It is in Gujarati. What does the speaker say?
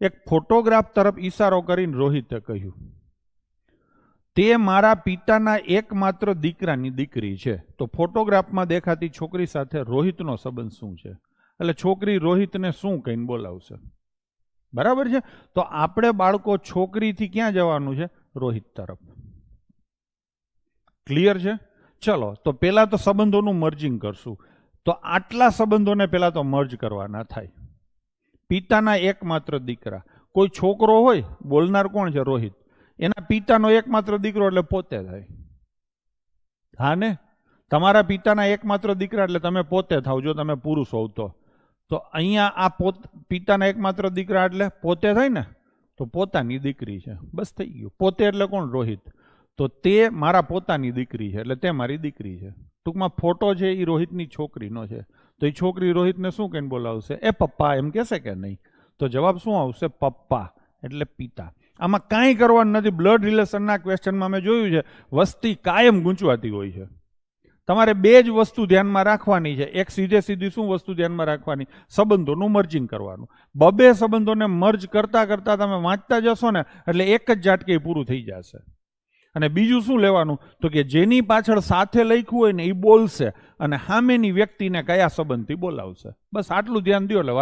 એક ફોટોગ્રાફ તરફ ઈશારો કરીને રોહિતે કહ્યું, તે મારા પિતાના એકમાત્ર દીકરાની દીકરી છે. તો ફોટોગ્રાફમાં દેખાતી છોકરી સાથે રોહિતનો સંબંધ શું છે? એટલે છોકરી રોહિતને શું કહીને બોલાવશે? બરાબર છે. તો આપણે બાળકો છોકરીથી ક્યાં જવાનું છે? રોહિત તરફ. ક્લિયર છે? ચલો, તો પેલા તો સંબંધોનું મર્જિંગ કરશું. તો આટલા સંબંધોને પેલા તો મર્જ કરવાના થાય. પિતાના એકમાત્ર દીકરા, કોઈ છોકરો હોય, બોલનાર કોણ છે? રોહિત. એના પિતાનો એકમાત્ર દીકરો એટલે પોતે થાય. હા ને? તમારા પિતાના એકમાત્ર દીકરા એટલે તમે પોતે થાવ, જો તમે પુરુષ હોવ તો. તો અહીંયા આ પિતાના એકમાત્ર દીકરા એટલે પોતે થાય ને, તો પોતાની દીકરી છે. બસ થઈ ગયું. પોતે એટલે કોણ? રોહિત. તો તે મારા પોતાની દીકરી છે એટલે તે મારી દીકરી છે. ટૂંકમાં ફોટો છે એ રોહિતની છોકરીનો છે. તો એ છોકરી રોહિતને શું કહીને બોલાવશે? એ પપ્પા એમ કહેશે કે નહીં? તો જવાબ શું આવશે? પપ્પા એટલે પિતા. આમાં કાંઈ કરવાનું નથી. બ્લડ રિલેશનના ક્વેશ્ચનમાં મેં જોયું છે વસ્તી કાયમ ગૂંચવાતી હોય છે. તમારે બે જ વસ્તુ ધ્યાનમાં રાખવાની છે. એક સીધે સીધી શું વસ્તુ ધ્યાનમાં રાખવાની? સંબંધોનું મર્જિંગ કરવાનું. બબે સંબંધોને મર્જ કરતા કરતા તમે વાંચતા જશો ને એટલે એક જ ઝાટકે પૂરું થઈ જશે. અને બીજું શું લેવાનું? તો કે જેની પાછળ સાથે લખ્યું હોય ને એ બોલશે અને સામેની વ્યક્તિને કયા સંબંધથી બોલાવશે. બસ આટલું ધ્યાન દો એટલે